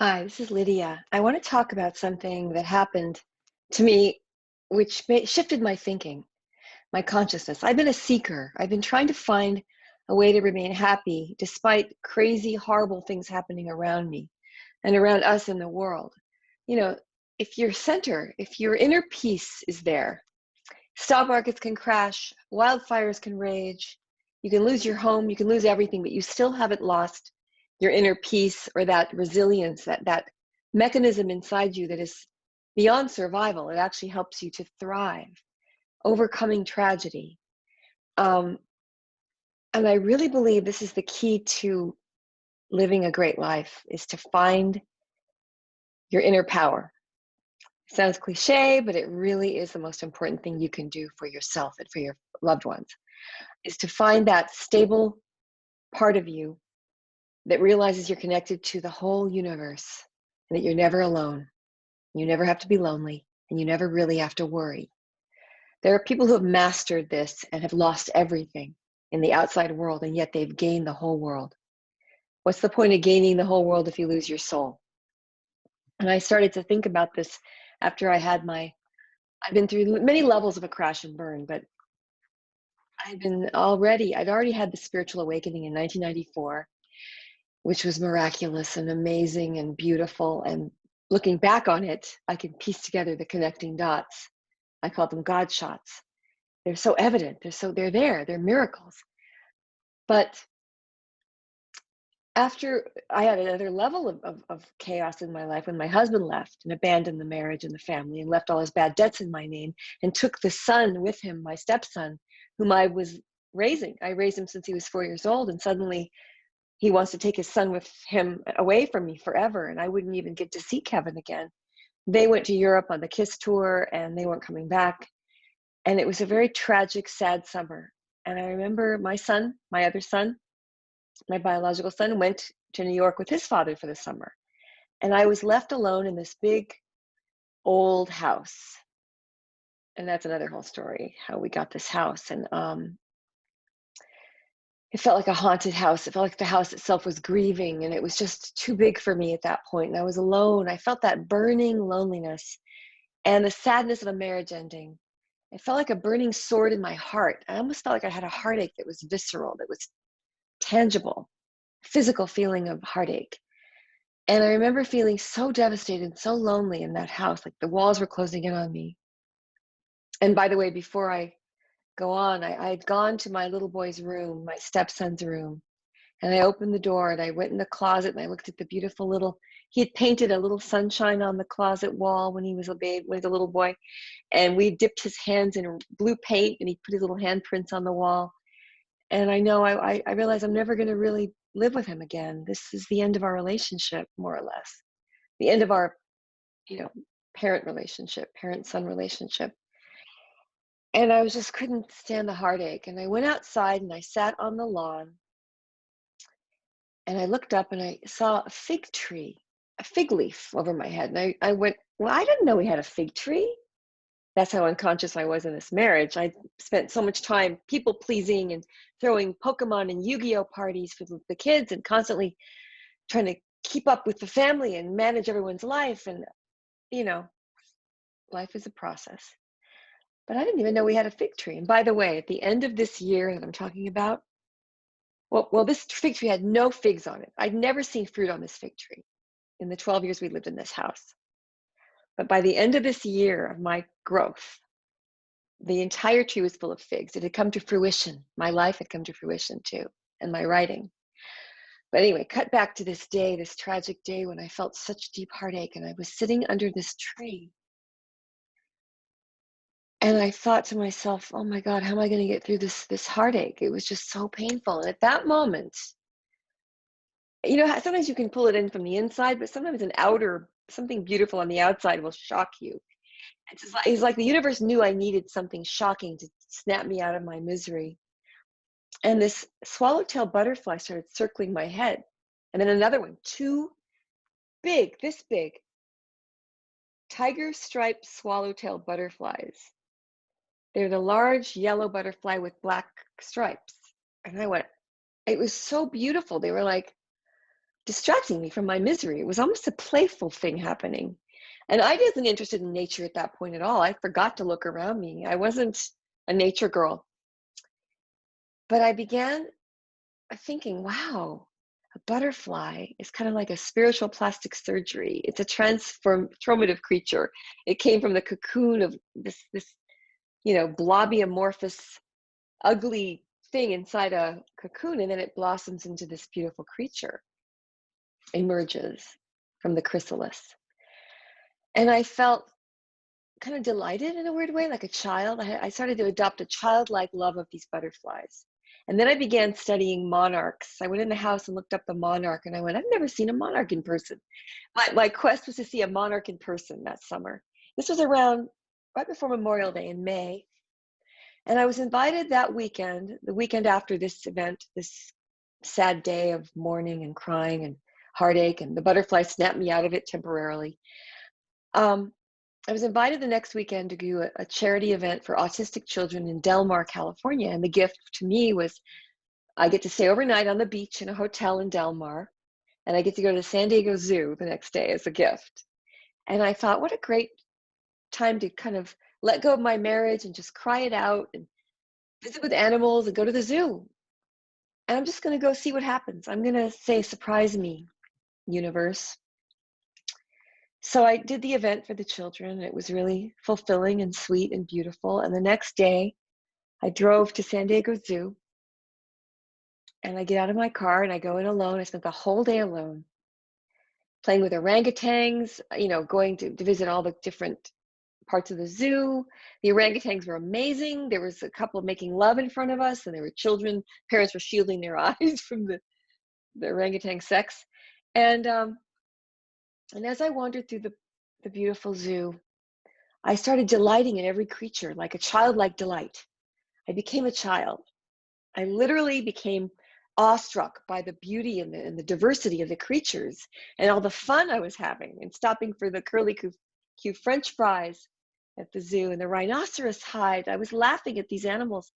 Hi, this is Lydia. I want to talk about something that happened to me, which shifted my thinking, my consciousness. I've been a seeker. I've been trying to find a way to remain happy despite crazy, horrible things happening around me and around us in the world. You know, if your center, if your inner peace is there, stock markets can crash, wildfires can rage, you can lose your home, you can lose everything, but you still haven't lost your inner peace or that resilience, that mechanism inside you that is beyond survival. It actually helps you to thrive, overcoming tragedy. Um, and I really believe this is the key to living a great life, is to find your inner power. Sounds cliche, but it really is the most important thing you can do for yourself and for your loved ones, is to find that stable part of you that realizes you're connected to the whole universe and that you're never alone. You never have to be lonely and you never really have to worry. There are people who have mastered this and have lost everything in the outside world, and yet they've gained the whole world. What's the point of gaining the whole world if you lose your soul? And I started to think about this after I've been through many levels of a crash and burn, but I'd already had the spiritual awakening in 1994, which was miraculous and amazing and beautiful. And looking back on it, I can piece together the connecting dots. I call them Godshots. They're so evident. They're there. They're miracles. But after I had another level of chaos in my life when my husband left and abandoned the marriage and the family and left all his bad debts in my name and took the son with him, my stepson, whom I was raising. I raised him since he was 4 years old, and suddenly he wants to take his son with him away from me forever, and I wouldn't even get to see Kevin again. They went to Europe on the KISS tour, and they weren't coming back. And it was a very tragic, sad summer. And I remember my son, my other son, my biological son, went to New York with his father for the summer. And I was left alone in this big, old house. And that's another whole story, how we got this house. And it felt like a haunted house. It felt like the house itself was grieving, and it was just too big for me at that point. And I was alone. I felt that burning loneliness and the sadness of a marriage ending. It felt like a burning sword in my heart. I almost felt like I had a heartache that was visceral, that was tangible, physical feeling of heartache. And I remember feeling so devastated and so lonely in that house, like the walls were closing in on me. And by the way, before I go on, I'd gone to my little boy's room, my stepson's room, and I opened the door and I went in the closet and I looked at the beautiful little, he had painted a little sunshine on the closet wall when he was a babe, when he was a little boy. And we dipped his hands in blue paint and he put his little handprints on the wall. And I know I realized I'm never going to really live with him again. This is the end of our relationship, more or less. The end of our, you know, parent relationship, parent-son relationship. And I was just couldn't stand the heartache. And I went outside and I sat on the lawn and I looked up and I saw a fig tree, a fig leaf over my head. And I went, well, I didn't know we had a fig tree. That's how unconscious I was in this marriage. I spent so much time people pleasing and throwing Pokemon and Yu-Gi-Oh parties for the kids and constantly trying to keep up with the family and manage everyone's life. And, you know, life is a process. But I didn't even know we had a fig tree. And by the way, at the end of this year that I'm talking about, well, this fig tree had no figs on it. I'd never seen fruit on this fig tree in the 12 years we lived in this house. But by the end of this year of my growth, the entire tree was full of figs. It had come to fruition. My life had come to fruition too, and my writing. But anyway, cut back to this day, this tragic day when I felt such deep heartache, and I was sitting under this tree. And I thought to myself, oh my God, how am I going to get through this heartache? It was just so painful. And at that moment, you know, sometimes you can pull it in from the inside, but sometimes something beautiful on the outside will shock you. It's like the universe knew I needed something shocking to snap me out of my misery. And this swallowtail butterfly started circling my head. And then another one, two big, this big, tiger striped swallowtail butterflies. They're the large yellow butterfly with black stripes. And I went, it was so beautiful. They were like distracting me from my misery. It was almost a playful thing happening. And I wasn't interested in nature at that point at all. I forgot to look around me. I wasn't a nature girl. But I began thinking, wow, a butterfly is kind of like a spiritual plastic surgery. It's a transformative creature. It came from the cocoon of this blobby, amorphous, ugly thing inside a cocoon, and then it blossoms into this beautiful creature, emerges from the chrysalis. And I felt kind of delighted in a weird way, like a child. I started to adopt a childlike love of these butterflies. And then I began studying monarchs. I went in the house and looked up the monarch, and I went, I've never seen a monarch in person. My quest was to see a monarch in person that summer. This was around right before Memorial Day in May. And I was invited that weekend, the weekend after this event, this sad day of mourning and crying and heartache, and the butterfly snapped me out of it temporarily. I was invited the next weekend to do a charity event for autistic children in Del Mar, California. And the gift to me was I get to stay overnight on the beach in a hotel in Del Mar, and I get to go to the San Diego Zoo the next day as a gift. And I thought, what a great time to kind of let go of my marriage and just cry it out and visit with animals and go to the zoo. And I'm just going to go see what happens. I'm going to say, surprise me, universe. So I did the event for the children. It was really fulfilling and sweet and beautiful. And the next day, I drove to San Diego Zoo, and I get out of my car and I go in alone. I spent the whole day alone, playing with orangutans, going to visit all the different parts of the zoo. The orangutans were amazing. There was a couple making love in front of us, and there were children. Parents were shielding their eyes from the orangutan sex. And as I wandered through the beautiful zoo, I started delighting in every creature, like a childlike delight. I became a child. I literally became awestruck by the beauty and the diversity of the creatures and all the fun I was having, and stopping for the curly Q French fries at the zoo and the rhinoceros hide. I was laughing at these animals.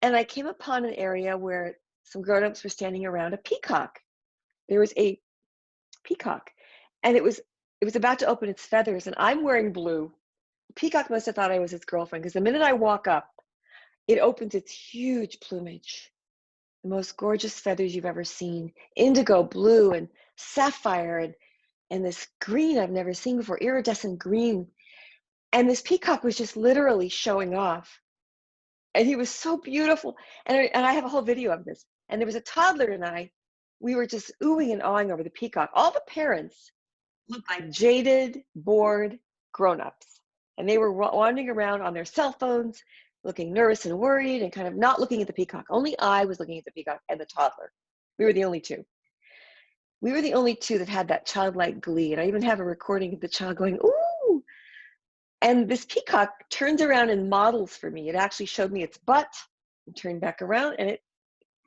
And I came upon an area where some grown-ups were standing around a peacock. There was a peacock, and it was about to open its feathers, and I'm wearing blue. The peacock must have thought I was its girlfriend, because the minute I walk up, it opens its huge plumage, the most gorgeous feathers you've ever seen, indigo blue and sapphire and this green I've never seen before, iridescent green. And this peacock was just literally showing off. And he was so beautiful. And I have a whole video of this. And there was a toddler and we were just oohing and awing over the peacock. All the parents looked like jaded, bored grown-ups. And they were wandering around on their cell phones, looking nervous and worried and kind of not looking at the peacock. Only I was looking at the peacock and the toddler. We were the only two. We were the only two that had that childlike glee. And I even have a recording of the child going, ooh. And this peacock turns around and models for me. It actually showed me its butt and turned back around, and it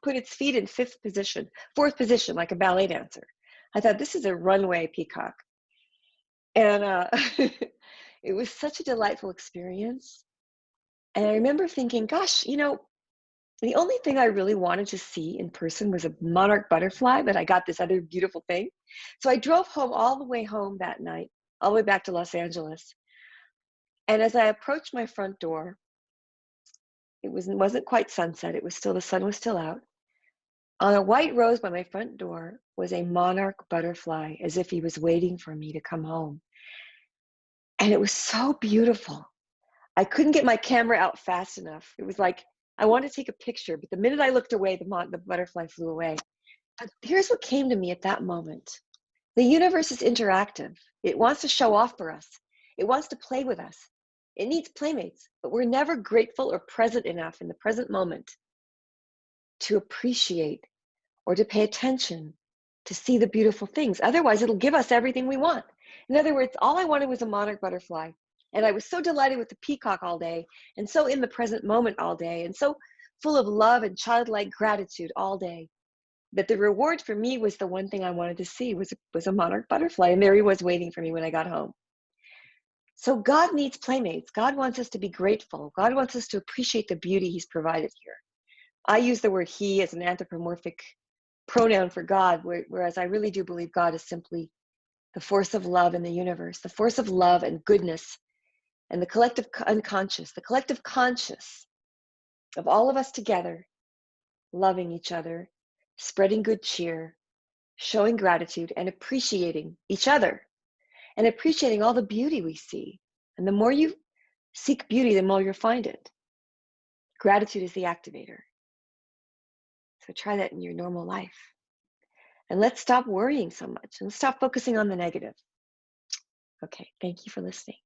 put its feet in fourth position, like a ballet dancer. I thought, this is a runway peacock. And it was such a delightful experience. And I remember thinking, gosh, the only thing I really wanted to see in person was a monarch butterfly, but I got this other beautiful thing. So I drove home all the way home that night, all the way back to Los Angeles. And as I approached my front door, it wasn't quite sunset. The sun was still out. On a white rose by my front door was a monarch butterfly, as if he was waiting for me to come home. And it was so beautiful. I couldn't get my camera out fast enough. It was like, I wanted to take a picture, but the minute I looked away, the butterfly flew away. But here's what came to me at that moment. The universe is interactive. It wants to show off for us. It wants to play with us. It needs playmates, but we're never grateful or present enough in the present moment to appreciate or to pay attention to see the beautiful things. Otherwise, it'll give us everything we want. In other words, all I wanted was a monarch butterfly. And I was so delighted with the peacock all day, and so in the present moment all day, and so full of love and childlike gratitude all day, that the reward for me was the one thing I wanted to see was a monarch butterfly. And there he was waiting for me when I got home. So God needs playmates. God wants us to be grateful. God wants us to appreciate the beauty he's provided here. I use the word he as an anthropomorphic pronoun for God, whereas I really do believe God is simply the force of love in the universe, the force of love and goodness, and the collective unconscious, the collective conscious of all of us together, loving each other, spreading good cheer, showing gratitude, and appreciating each other, and appreciating all the beauty we see. And the more you seek beauty, the more you'll find it. Gratitude is the activator. So try that in your normal life. And let's stop worrying so much and stop focusing on the negative. Okay, thank you for listening.